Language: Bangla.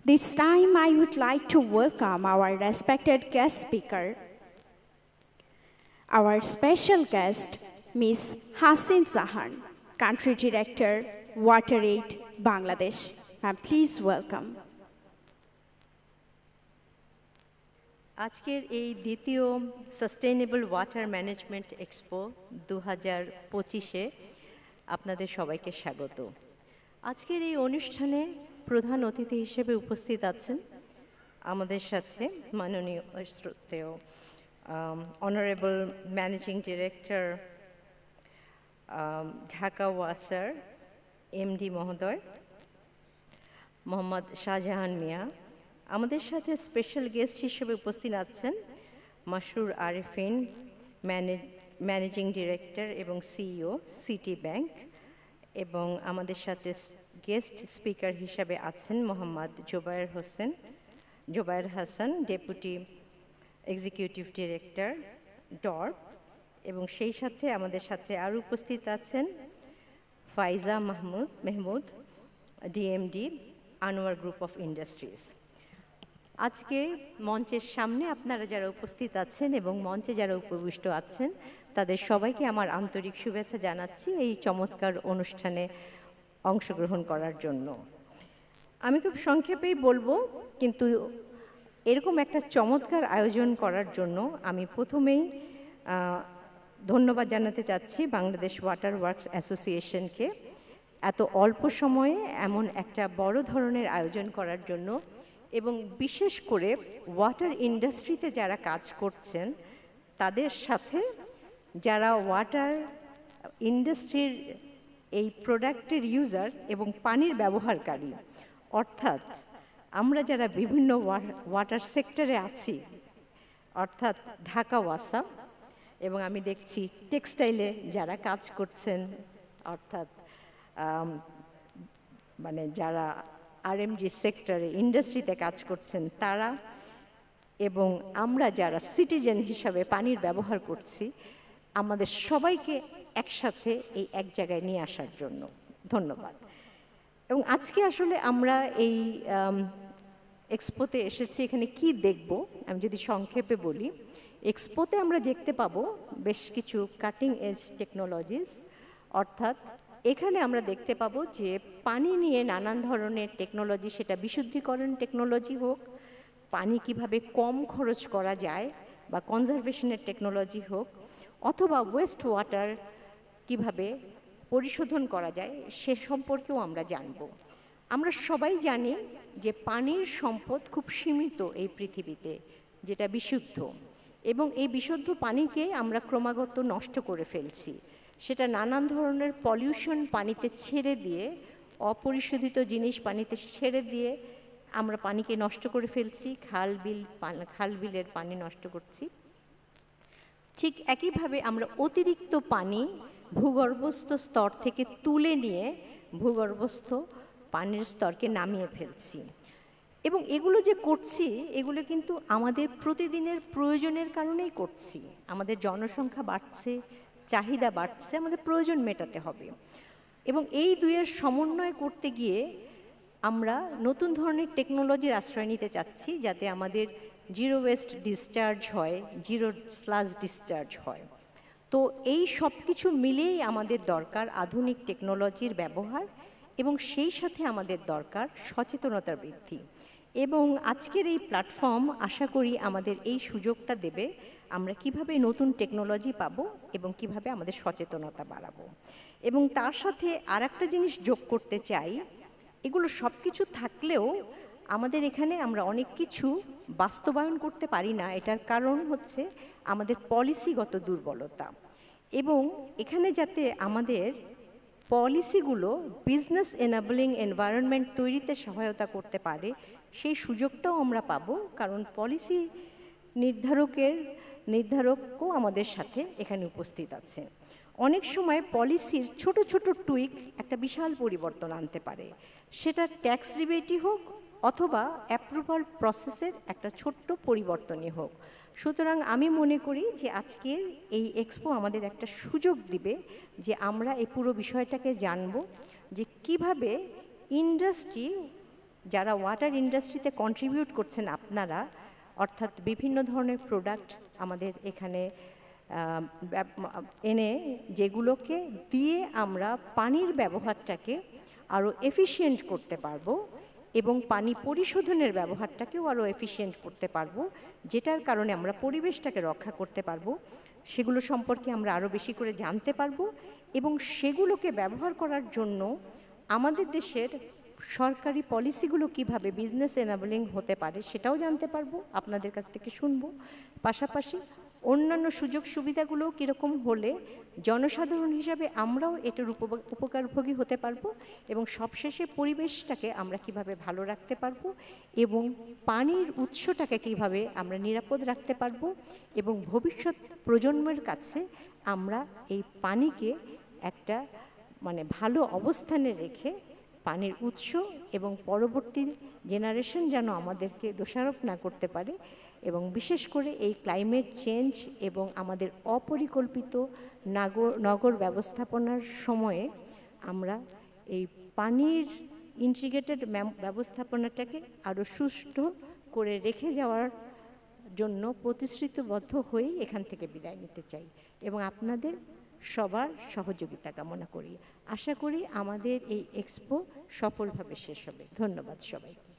This time, I would like to welcome our respected guest speaker, our special guest, Ms. Hasin Zahan, Country Director, WaterAid, Bangladesh. Ma'am, please welcome. আজকের এই দ্বিতীয় সাস্টেইনেবল ওয়াটার ম্যানেজমেন্ট এক্সপো 2025-এ আপনাদের সবাইকে স্বাগত। আজকের এই অনুষ্ঠানে প্রধান অতিথি হিসেবে উপস্থিত আছেন আমাদের সাথে মাননীয় শ্রদ্ধেয় অনারেবল ম্যানেজিং ডিরেক্টর ঢাকা ওয়াসার এমডি মহোদয় মোহাম্মদ শাহজাহান মিয়া। আমাদের সাথে স্পেশাল গেস্ট হিসেবে উপস্থিত আছেন মাসরুর আরিফিন, ম্যানেজিং ডিরেক্টর এবং সিইও সিটি ব্যাংক, এবং আমাদের সাথে গেস্ট স্পিকার হিসাবে আছেন Mohammad Zobayer Hasan, deputy executive director DORP, এবং সেই সাথে আমাদের সাথে আরও উপস্থিত আছেন Faiza Mahmud, DMD, Anwar group of industries. আজকে মঞ্চের সামনে আপনারা যারা উপস্থিত আছেন এবং মঞ্চে যারা উপবিষ্ট আছেন তাদের সবাইকে আমার আন্তরিক শুভেচ্ছা জানাচ্ছি এই চমৎকার অনুষ্ঠানে অংশগ্রহণ করার জন্য। আমি খুব সংক্ষেপেই বলবো, কিন্তু এরকম একটা চমৎকার আয়োজন করার জন্য আমি প্রথমেই ধন্যবাদ জানাতে চাচ্ছি বাংলাদেশ ওয়াটার ওয়ার্কস অ্যাসোসিয়েশনকে এত অল্প সময়ে এমন একটা বড় ধরনের আয়োজন করার জন্য, এবং বিশেষ করে ওয়াটার ইন্ডাস্ট্রিতে যারা কাজ করছেন তাদের সাথে যারা ওয়াটার ইন্ডাস্ট্রির এই প্রোডাক্টের ইউজার এবং পানির ব্যবহারকারী, অর্থাৎ আমরা যারা বিভিন্ন ওয়াটার সেক্টরে আছি, অর্থাৎ ঢাকা ওয়াসা, এবং আমি দেখছি টেক্সটাইলে যারা কাজ করছেন, অর্থাৎ মানে যারা আরএমজি সেক্টরে ইন্ডাস্ট্রিতে কাজ করছেন তারা, এবং আমরা যারা সিটিজেন হিসাবে পানির ব্যবহার করছি, আমাদের সবাইকে একসাথে এই এক জায়গায় নিয়ে আসার জন্য ধন্যবাদ। এবং আজকে আসলে আমরা এই এক্সপোতে এসেছি, এখানে কি দেখব আমি যদি সংক্ষেপে বলি। এক্সপোতে আমরা দেখতে পাবো বেশ কিছু কাটিং এজ টেকনোলজিস, অর্থাৎ এখানে আমরা দেখতে পাবো যে পানি নিয়ে নানান ধরনের টেকনোলজি, সেটা বিশুদ্ধিকরণ টেকনোলজি হোক, পানি কিভাবে কম খরচ করা যায় বা কনজারভেশনের টেকনোলজি হোক, অথবা ওয়েস্ট ওয়াটার কিভাবে পরিশোধন করা যায় সে সম্পর্কেও আমরা জানব। আমরা সবাই জানি যে পানির সম্পদ খুব সীমিত এই পৃথিবীতে, যেটা বিশুদ্ধ, এবং এই বিশুদ্ধ পানিকে আমরা ক্রমাগত নষ্ট করে ফেলছি। সেটা নানান ধরনের পলিউশন পানিতে ছেড়ে দিয়ে, অপরিশোধিত জিনিস পানিতে ছেড়ে দিয়ে আমরা পানিকে নষ্ট করে ফেলছি, খাল বিলের পানি নষ্ট করছি। ঠিক একইভাবে আমরা অতিরিক্ত পানি ভূগর্ভস্থ স্তর থেকে তুলে নিয়ে ভূগর্ভস্থ পানির স্তরকে নামিয়ে ফেলছি, এবং এগুলো যে করছি এগুলো কিন্তু আমাদের প্রতিদিনের প্রয়োজনের কারণেই করছি। আমাদের জনসংখ্যা বাড়ছে, চাহিদা বাড়ছে, আমাদের প্রয়োজন মেটাতে হবে, এবং এই দুইয়ের সমন্বয় করতে গিয়ে আমরা নতুন ধরনের টেকনোলজির আশ্রয় নিতে চাচ্ছি, যাতে আমাদের জিরো ওয়েস্ট ডিসচার্জ হয়, জিরো স্লাজ ডিসচার্জ হয়। তো এই সব কিছু মিলেই আমাদের দরকার আধুনিক টেকনোলজির ব্যবহার, এবং সেই সাথে আমাদের দরকার সচেতনতার বৃদ্ধি। এবং আজকের এই প্ল্যাটফর্ম আশা করি আমাদের এই সুযোগটা দেবে আমরা কিভাবে নতুন টেকনোলজি পাবো এবং কিভাবে আমাদের সচেতনতা বাড়াবো। এবং তার সাথে আর একটা জিনিস যোগ করতে চাই, এগুলো সব কিছু থাকলেও আমাদের এখানে আমরা অনেক কিছু বাস্তবায়ন করতে পারি না। এটার কারণ হচ্ছে আমাদের পলিসিগত দুর্বলতা, এবং এখানে যাতে আমাদের পলিসিগুলো বিজনেস এনাবলিং এনভায়রনমেন্ট তৈরিতে সহায়তা করতে পারে সেই সুযোগটাও আমরা পাবো, কারণ পলিসি নির্ধারকও আমাদের সাথে এখানে উপস্থিত আছে। অনেক সময় পলিসির ছোট ছোট টুইক একটা বিশাল পরিবর্তন আনতে পারে, সেটা ট্যাক্স রিবেটই হোক অথবা অ্যাপ্রুভাল প্রসেসের একটা ছোট্ট পরিবর্তনই হোক। সুতরাং আমি মনে করি যে আজকের এই এক্সপো আমাদের একটা সুযোগ দিবে যে আমরা এই পুরো বিষয়টাকে জানব, যে কিভাবে ইন্ডাস্ট্রি যারা ওয়াটার ইন্ডাস্ট্রিতে কন্ট্রিবিউট করছেন আপনারা, অর্থাৎ বিভিন্ন ধরনের প্রোডাক্ট আমাদের এখানে এনে যেগুলোকে দিয়ে আমরা পানির ব্যবহারটাকে আরও এফিশিয়েন্ট করতে পারবো এবং পানি পরিশোধনের ব্যবহারটাকেও আরও এফিশিয়েন্ট করতে পারবো, যেটার কারণে আমরা পরিবেশটাকে রক্ষা করতে পারবো, সেগুলো সম্পর্কে আমরা আরও বেশি করে জানতে পারবো এবং সেগুলোকে ব্যবহার করার জন্য আমাদের দেশের সরকারি পলিসিগুলো কিভাবে বিজনেস এনাবলিং হতে পারে সেটাও জানতে পারবো, আপনাদের কাছ থেকে শুনবো। পাশাপাশি অন্যান্য সুযোগ সুবিধাগুলো কীরকম হলে জনসাধারণ হিসাবে আমরাও এটার উপকারভোগী হতে পারবো এবং সবশেষে পরিবেশটাকে আমরা কিভাবে ভালো রাখতে পারবো এবং পানির উৎসটাকে কিভাবে আমরা নিরাপদ রাখতে পারবো এবং ভবিষ্যৎ প্রজন্মের কাছে আমরা এই পানিকে একটা মানে ভালো অবস্থানে রেখে পানির উৎস এবং পরবর্তী জেনারেশন যেন আমাদেরকে দোষারোপ না করতে পারে এবং বিশেষ করে এই ক্লাইমেট চেঞ্জ এবং আমাদের অপরিকল্পিত নগর ব্যবস্থাপনার সময়ে আমরা এই পানির ইন্টিগ্রেটেড ব্যবস্থাপনাটাকে আরও সুষ্ঠু করে রেখে যাওয়ার জন্য প্রতিশ্রুতিবদ্ধ হয়েই এখান থেকে বিদায় নিতে চাই এবং আপনাদের সবার সহযোগিতা কামনা করি। আশা করি আমাদের এই এক্সপো সফলভাবে শেষ হবে। ধন্যবাদ সবাইকে।